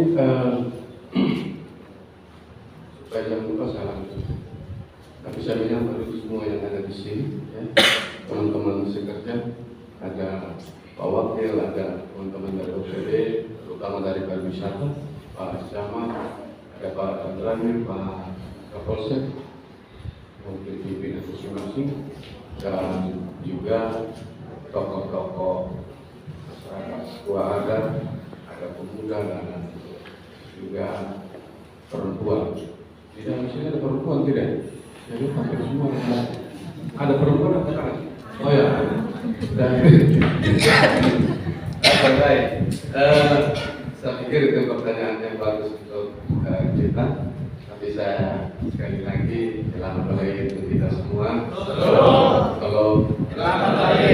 Baik, supaya jangan lupa saya lanjut. Tapi saya menyapa semua yang ada di sini, ya. Teman-teman sekerja, ada Pak Wakil, ada teman-teman dari OPD, terutama dari pariwisata, Pak Camat, ada Pak Andrani, Pak Kapolsek, mungkin pimpinan masing-masing, dan juga tokoh-tokoh masyarakat tua adat, ada pemuda dan juga perempuan. Di dalam sini ada perempuan tidak? Jadi hampir semua ada perempuan atau kan? Oh ya. Dan baik. Saya pikir itu pertanyaan yang bagus untuk kita. Tapi saya sekali lagi selamat pagi untuk kita semua. Kalau selamat pagi.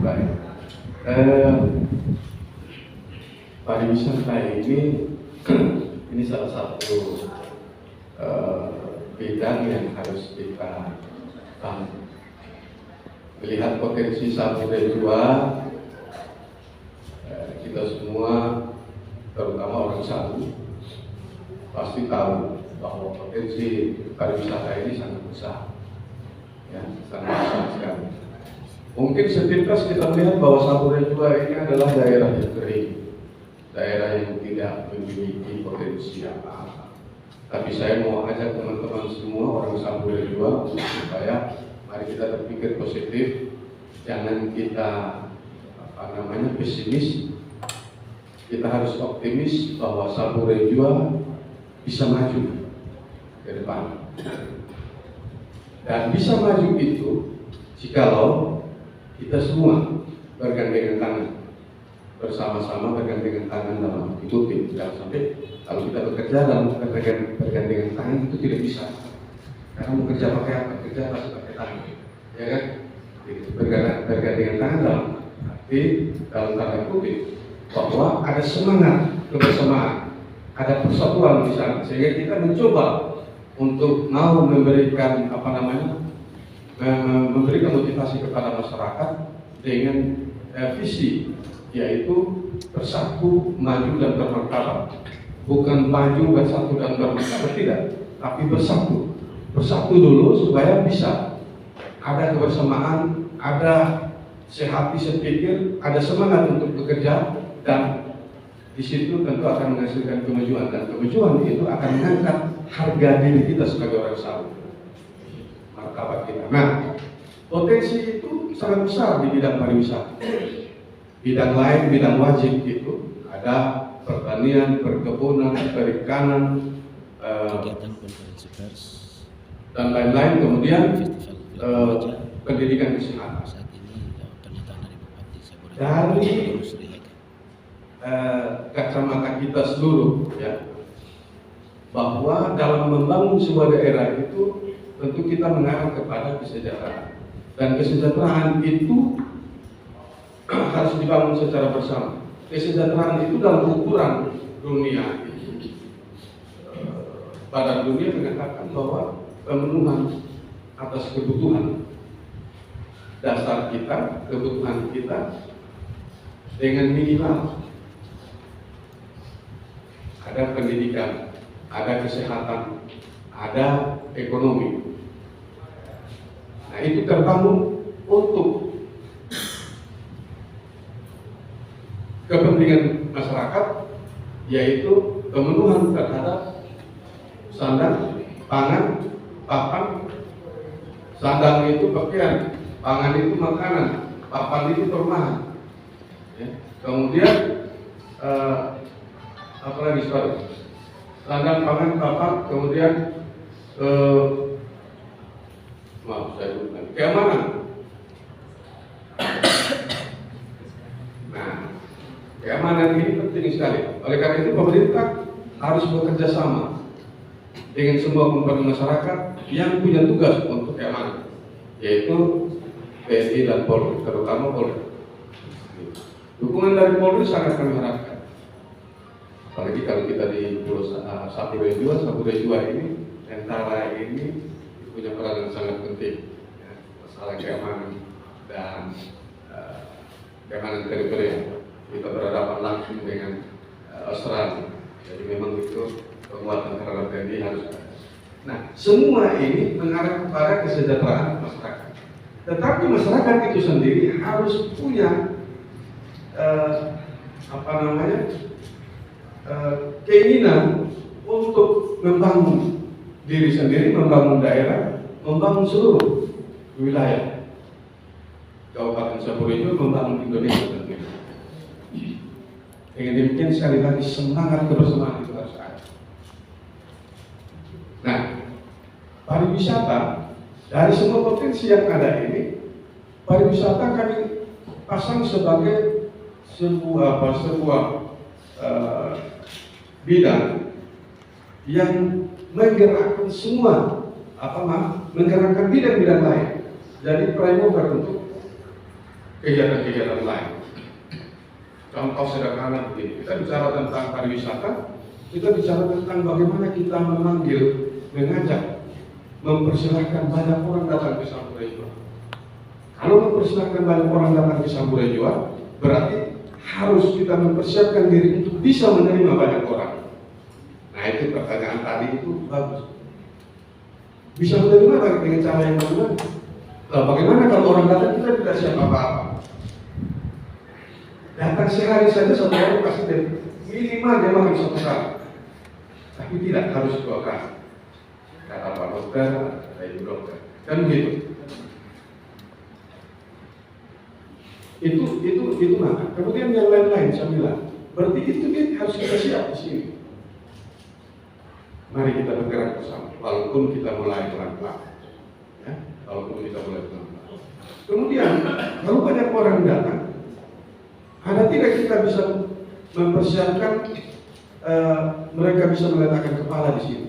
Baik. Pariwisata ini salah satu bidang yang harus kita bangun. Melihat potensi Samudra Jua, kita semua, terutama orang Sabu, pasti tahu bahwa potensi pariwisata ini sangat besar, ya, sangat besar sekali. Mungkin sepintas kita melihat bahwa Samudra Jua ini adalah daerah yang kering, daerah yang tidak memiliki potensi apa-apa. Tapi saya mau ajak teman-teman semua orang Samudra Jua supaya mari kita berpikir positif, jangan kita pesimis. Kita harus optimis bahwa Samudra Jua bisa maju ke depan. Dan bisa maju itu jikalau kita semua bergandengan tangan, bersama-sama bergandengan tangan dalam itu tim. Jangan sampai kalau kita bekerja dalam bergandengan tangan itu tidak bisa. Karena mau kerja pakai apa? Kerja pasti pakai tangan, ya kan? Bergandengan tangan dalam arti dalam tanda kutip bahwa ada semangat kebersamaan, ada persatuan di sana, sehingga kita mencoba untuk mau memberikan memberikan motivasi kepada masyarakat dengan visi, yaitu bersatu, maju dan bermartabat. Bukan maju bersatu dan bermartabat, tidak, tapi bersatu dulu supaya bisa ada kebersamaan, ada sehati sepikir, ada semangat untuk bekerja, dan di situ tentu akan menghasilkan kemajuan, dan kemajuan itu akan mengangkat harga diri kita sebagai orang Sabu, martabat kita. Nah, potensi itu sangat besar di bidang pariwisata. Bidang lain, bidang wajib itu ada pertanian, perkebunan, perikanan, dan lain-lain. Kemudian pendidikan kesehatan. Dari kacamata kita seluruh, ya, bahwa dalam membangun sebuah daerah itu tentu kita mengarah kepada kesejahteraan, dan kesejahteraan itu harus dibangun secara bersama. Kesejahteraan itu dalam ukuran dunia, Badan Dunia mengatakan bahwa pemenuhan atas kebutuhan dasar kita, kebutuhan kita dengan minimal ada pendidikan, ada kesehatan, ada ekonomi. Nah, itu terbangun untuk kepentingan masyarakat, yaitu pemenuhan terhadap sandang, pangan, papan. Sandang itu pakaian, pangan itu makanan, papan itu perumahan. Ya. Kemudian apa lagi soal? Sandang, pangan, papan, kemudian maaf saya lupa, keamanan. Nah, keamanan ini penting sekali. Oleh karena itu pemerintah harus bekerja sama dengan semua komponen masyarakat yang punya tugas untuk keamanan, yaitu TNI dan Polri, terutama Polri. Dukungan dari Polri sangat kami harapkan. Apalagi kalau kita di Pulau Samudra Jua ini, Mentara ini punya peran yang sangat penting, ya, masalah keamanan dan keamanan teritorial. Kita berhadapan langsung dengan Australia, memang itu penguatan terhadap TNI harus ada. Nah, semua ini mengarah kepada kesejahteraan masyarakat. Tetapi masyarakat itu sendiri harus punya keinginan untuk membangun diri sendiri, membangun daerah, membangun seluruh wilayah. Kabupaten Sampurjo membangun Indonesia tentunya. Dengan demikian sekali lagi semangat kebersamaan itu harus ada. Nah, pariwisata dari semua potensi yang ada ini, pariwisata kami pasang sebagai sebuah bidang yang menggerakkan semua menggerakkan bidang-bidang lain. Jadi primer untuk kegiatan-kegiatan lain. Contoh sederhana begini, kita bicara tentang pariwisata, kita bicara tentang bagaimana kita mengajak, mempersilahkan banyak orang datang ke Sampurjo. Kalau mempersilahkan banyak orang datang ke Sampurjo, berarti harus kita mempersiapkan diri untuk bisa menerima banyak orang. Nah, itu pertanyaan tadi itu bagus. Bisa menerima dengan cara yang bagaimana? Nah, bagaimana kalau orang datang kita tidak siap apa-apa? Datang sehari saja satu orang pasti minimal dia makan satu kali, tapi tidak harus 2 kali. Kata Pak Dokter, kata Ibu Dokter, kan begitu. Itu maka. Kemudian yang lain-lain saya bilang, berarti itu harus kita siap di sini. Mari kita bergerak bersama, walaupun kita mulai pelan-pelan. Ya, walaupun kita mulai pelan-pelan. Kemudian, kalau banyak orang datang, ada tidak kita bisa mempersiapkan mereka bisa meletakkan kepala di sini.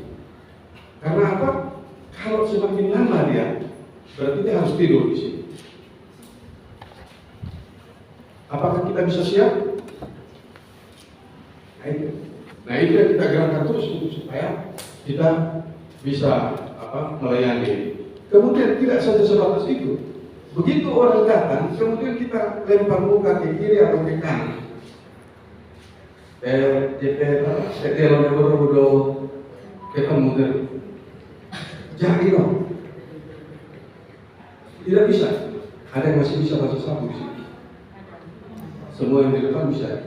Karena apa? Kalau semakin lama dia, berarti dia harus tidur di sini. Apakah kita bisa siap? Nah itu yang kita gerakkan terus untuk supaya kita bisa melayani. Kemudian tidak saja sebatas itu. Begitu orang datang, kemudian kita lempar muka ke kiri atau ke kanan. Kalau baru ketemu dari jadi dong. Tidak bisa. Ada yang masih bisa bahasa sabu di sini. Semua yang di depan bisa.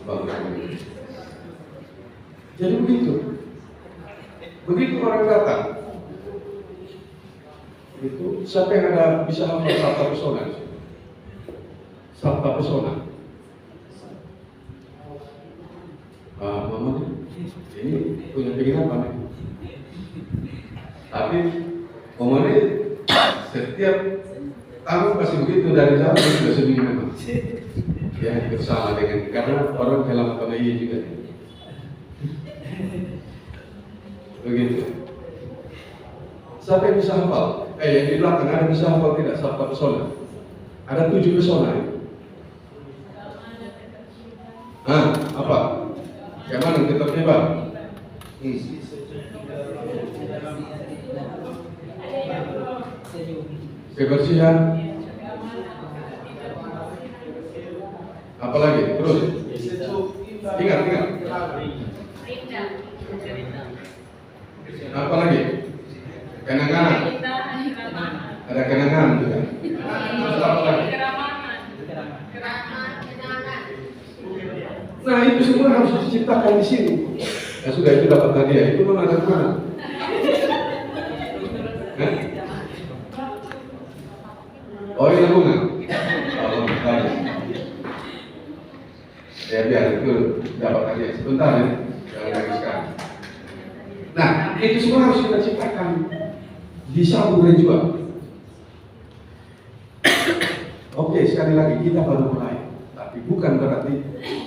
Bagus. Jadi begitu. Begitu orang datang, itu siapa yang ada bisa hafal sabta pesona? Sabta pesona. Mama ini punya pikiran apa nih? Tapi Mama ini setiap tahun pasti begitu dari zaman sudah seminggu memang. Ya bersama dengan karena orang dalam agama iya juga. Begitu. Siapa yang bisa hafal? Yang di belakang ada bisa hafal tidak? Sabta pesona. Ada 7 pesona. Apa? Yang mana kita terlibat? Kebersihan. Apalagi? Terus. Ingat. Apalagi? Kenangan. Ada kenangan juga. Nah itu semua harus diciptakan di sini. Ya sudah itu dapat hadiah. Itu mana ada mana? Oh ini bunga. Oh bagus. Ya biar itu dapat hadiah. Sebentar ya. Jangan lagi sekarang. Nah itu semua harus kita ciptakan di Sampurjo. Oke, sekali lagi kita baru mulai, tapi bukan berarti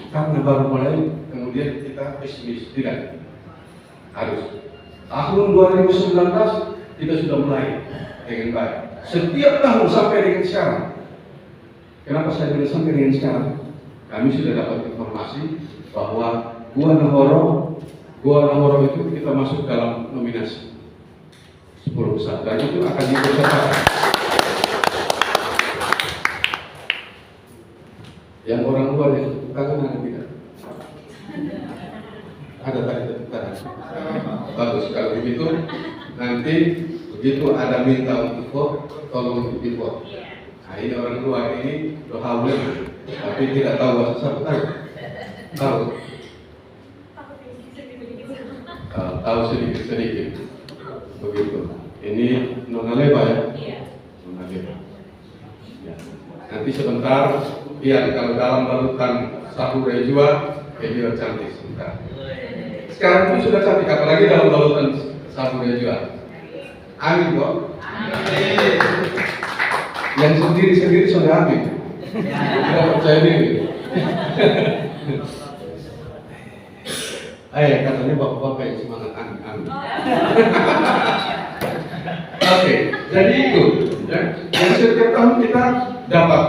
karena baru mulai kemudian kita pesimis, tidak. Harus. Tahun 2019 kita sudah mulai dengan baik. Setiap tahun sampai dengan sekarang. Kenapa saya bilang sampai dengan sekarang? Kami sudah dapat informasi bahwa Gua Nahoro itu kita masuk dalam nominasi 10 besar dan itu akan dipercepat. Yang orang luar itu tangan ada tidak? Ada tadi tepuk tangan. Bagus, kalau begitu nanti begitu ada minta untuk vote, tolong di vote. Nah ini orang tua ini doa tapi tidak tahu bahasa Sabu, tahu tahu sedikit begitu. Ini Nona Leba ya? Nona Leba. Ya. Nanti sebentar, lihat kalau dalam balutan Sabu Rejua, dia cantik sebentar. Sekarang pun sudah cantik, apalagi dalam balutan Sabu Rejua. Amin kok. Yang sendiri sudah amin. Tidak percaya diri. Katanya bapak-bapak yang semangat amin. Oke, jadi itu. Ya. Yang setiap tahun kita dapat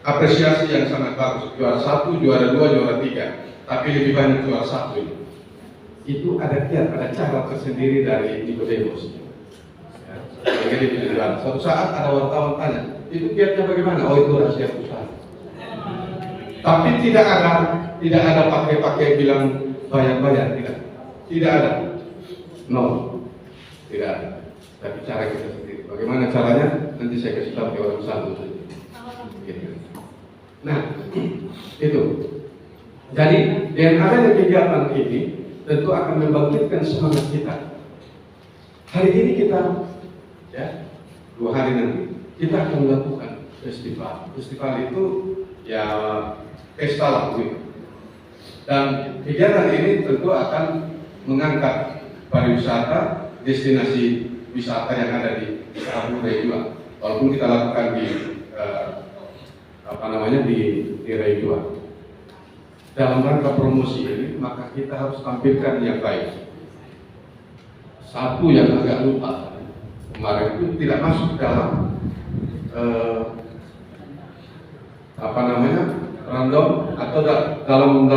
apresiasi yang sangat bagus. Juara 1, juara 2, juara 3. Tapi lebih banyak juara 1. Itu ada kiat, ada cara tersendiri dari Nicodemus. Ya. Jadi suatu saat ada wartawan tanya, itu kiatnya bagaimana? Oh itu rahasia usaha. Tapi tidak ada pakai bilang bayar, tidak ada. No, tidak ada. Tapi cara kita sendiri. Bagaimana caranya? Nanti saya kasih tahu ke orang satu. Nah, itu. Jadi dengan adanya kegiatan ini tentu akan membangkitkan semangat kita. Hari ini kita, ya, 2 hari nanti kita akan melakukan festival. Festival itu ya pesta lah gitu. Dan kegiatan ini tentu akan mengangkat pariwisata, destinasi wisata yang ada di Sabu Rejua. Walaupun kita lakukan di di Rejua. Dalam rangka promosi ini, maka kita harus tampilkan yang baik. Satu yang agak lupa kemarin itu tidak masuk dalam random atau dalam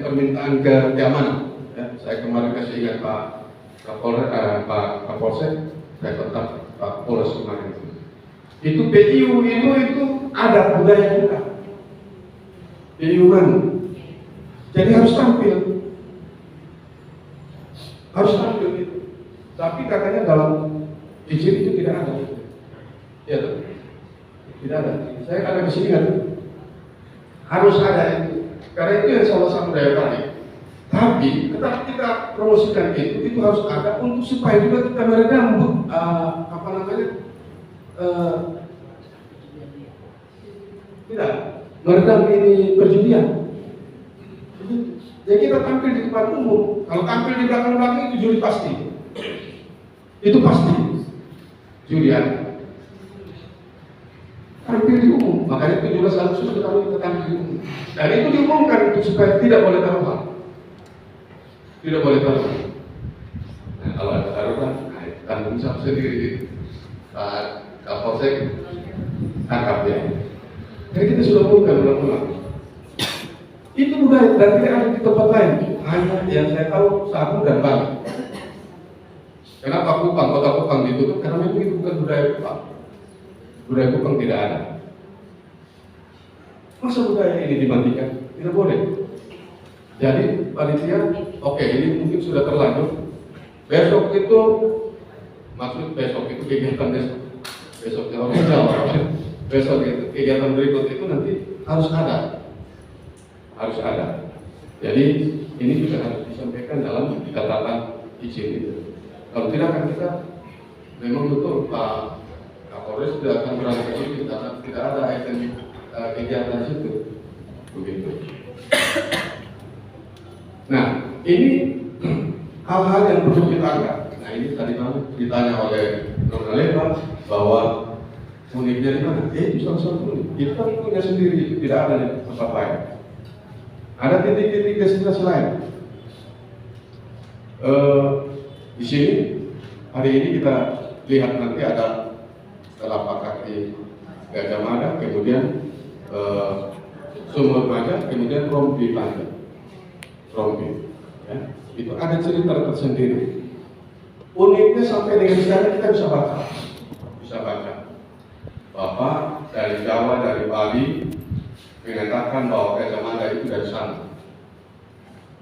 permintaan keamanan. Ya, saya kemarin kasih ingat Pak Kapolsek, saya kontak Pak Polres kemarin itu PIU itu ada budaya kita. PIU jadi harus tampil itu. Tapi katanya dalam izin itu tidak ada. Ya, tidak ada. Saya ada kesini kan, harus ada itu. Karena itu yang salah satu daya tarik. Tapi tetap kita promosikan itu harus ada untuk supaya juga kita meredam tidak meredam ini perjudian. Jadi kita tampil di tempat umum. Kalau tampil di belakang itu judi pasti. Itu pasti judian. Tampil di umum, makanya 17 Agustus kita tampil di umum. Dan itu diumumkan untuk supaya tidak boleh taruhan. Tidak boleh taruhan. Nah, kalau ada taruhan, tanggung jawab sendiri. Pak Kapolsek tangkap ya. Jadi kita sudah umumkan ulang-ulang. Itu budaya dan tidak ada di tempat lain. Hanya yang saya tahu Sabu dan Bali. Kenapa Kupang, kota Kupang ditutup? Karena memang itu bukan budaya Kupang. Budaya Kupang tidak ada. Masa budaya ini dimatikan? Tidak boleh. Jadi panitia, oke, ini mungkin sudah terlanjur. Besok itu, maksud besok itu kegiatan besoknya orang Jawa. Besok itu kegiatan berikut itu nanti harus ada. Jadi ini juga harus disampaikan dalam catatan izin itu. Kalau tidak kan kita memang betul Pak Kapolres tidak akan berada di sini karena tidak ada item kegiatan situ. Begitu. Nah, ini hal-hal yang perlu kita angkat. Nah, ini tadi ditanya oleh Nona Leba bahwa uniknya di mana? Itu salah satu unik. Kita punya sendiri, itu tidak ada di tempat lain. Ada titik-titik destinasi lain. Di sini hari ini kita lihat nanti ada telapak kaki Gajah Mada, kemudian Sumur Maja, kemudian Rompi Pantai. Rompi, ya. Itu ada cerita tersendiri. Uniknya sampai dengan sekarang kita bisa baca. Bapak dari Jawa, dari Bali mengatakan bahwa Gajah Mada itu itu dari sana,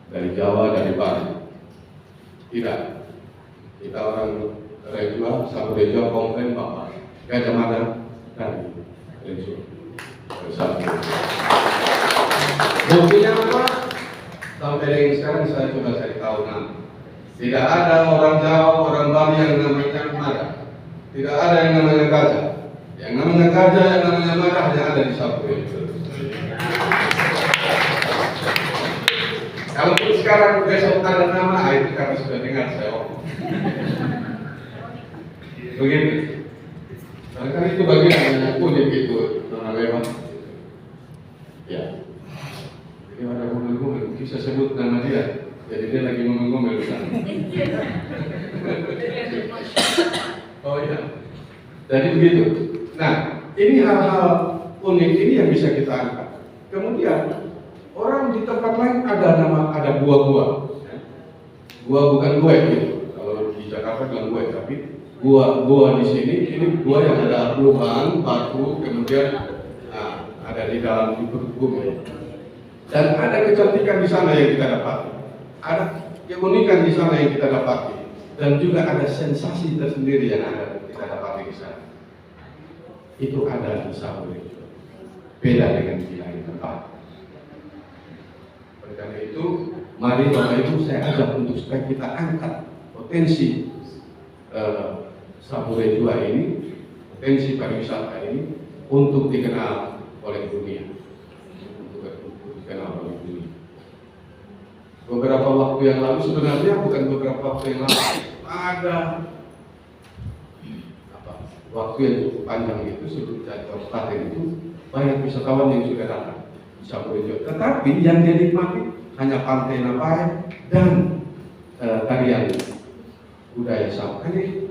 dari Jawa, dari Bali. Tidak, kita orang Rejua, satu Rejua komplain Bapak Gajah Mada dari Rejua. Buktinya apa? Sampai dengan sekarang saya coba cari tahu nama. Tidak ada orang Jawa, orang Bali yang namanya Mada. Tidak ada yang namanya Gajah. Yang namanya Gajah, yang namanya Mada hanya ada di satu Rejua. Kalau sekarang besok ada nama, itu karena sudah dengar saya omong. Begitu. Karena itu bagian yang unik itu, nona lewat. Ya. Jadi ada ngomel-ngomel, bisa sebut nama dia. Jadi dia lagi ngomel-ngomel di sana. Oh iya. Jadi begitu. Nah, ini hal-hal unik ini yang bisa kita angkat. Kemudian orang di tempat lain ada gua-gua. Gua bukan gue gitu. Kalau di Jakarta bilang gue, tapi gua di sini ini gua yang ada lubang, batu, kemudian ada di dalam bumi. Dan ada kecantikan di sana yang kita dapati. Ada keunikan di sana yang kita dapati. Dan juga ada sensasi tersendiri yang kita dapati di sana. Itu ada di Saburi. Beda dengan di lain tempat. Oleh karena itu, mari Bapak Ibu saya ajak untuk supaya kita angkat potensi Saburi Jua ini, potensi pariwisata ini untuk dikenal oleh dunia, untuk dikenal oleh dunia. Beberapa waktu yang lalu, sebenarnya bukan beberapa waktu yang lalu, ada waktu yang cukup panjang itu sebelum jadi kabupaten itu banyak wisatawan yang sudah datang di Saburi Jua. Tetapi yang jadi nikmati hanya pantai Napai dan tarian budaya Saburi.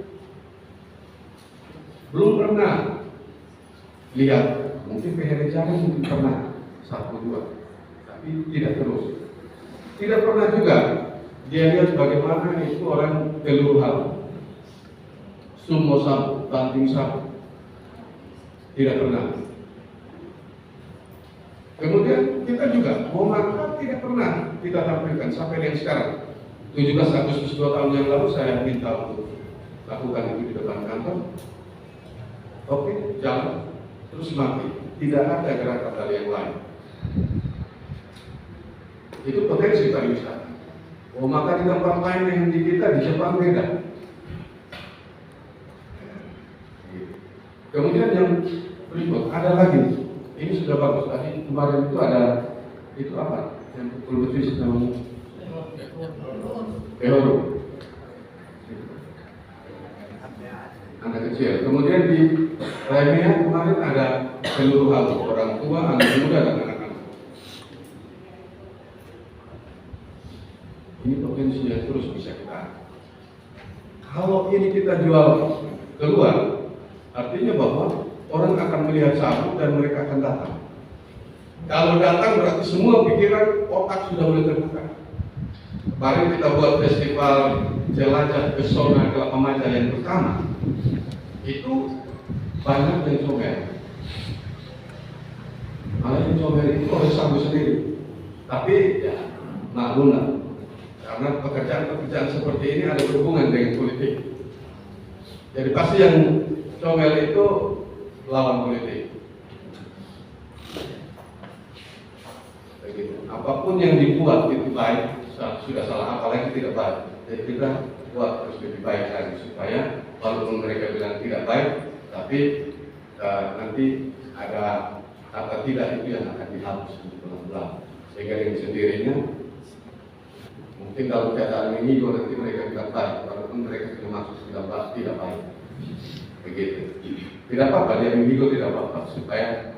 Belum pernah lihat, mungkin PHR Jalan mungkin pernah 1-2, tapi tidak terus. Tidak pernah juga dia lihat bagaimana itu orang Keluruhan, Sumo Sabu, Banting Sabu. Tidak pernah. Kemudian kita juga mau makan tidak pernah kita tampilkan sampai yang sekarang. 17 Agustus 2 tahun yang lalu saya minta untuk lakukan itu di depan kantor. Oke, jalan terus mati. Tidak ada gerakan dari yang lain. Itu potensi pariwisata. Mau makan di tempat lain yang di kita di Jepang beda. Kemudian yang berikut ada lagi. Ini sudah bagus. Tadi kemarin itu ada itu apa? Yang betul-betul namanya Ehoro. Anak kecil. Kemudian di Raimea kemarin ada seluruh hal, orang tua, anak muda dan anak-anak. Ini potensi yang terus bisa kita. Kalau ini kita jual keluar, artinya bahwa orang akan melihat Sabu dan mereka akan datang. Kalau datang berarti semua pikiran otak sudah mulai terbuka. Kemarin kita buat festival jelajah pesona Kelapa Maja yang pertama. Itu banyak yang comel. Malah yang comel itu oleh Sabu sendiri. Tapi ya maklum lah. Karena pekerjaan-pekerjaan seperti ini ada hubungan dengan politik. Jadi pasti yang comel itu lawan politik. Begitu. Apapun yang dibuat itu baik, sudah salah apalagi tidak baik. Jadi kita buat terus lebih baik lagi supaya walaupun mereka bilang tidak baik, tapi nanti ada kata tidak itu yang akan dihapus pelan-pelan. Sehingga dengan sendirinya mungkin kalau keadaan ini juga nanti mereka tidak baik, walaupun mereka sudah masuk tidak baik. Begitu. Tidak apa-apa, dia indigo tidak apa-apa supaya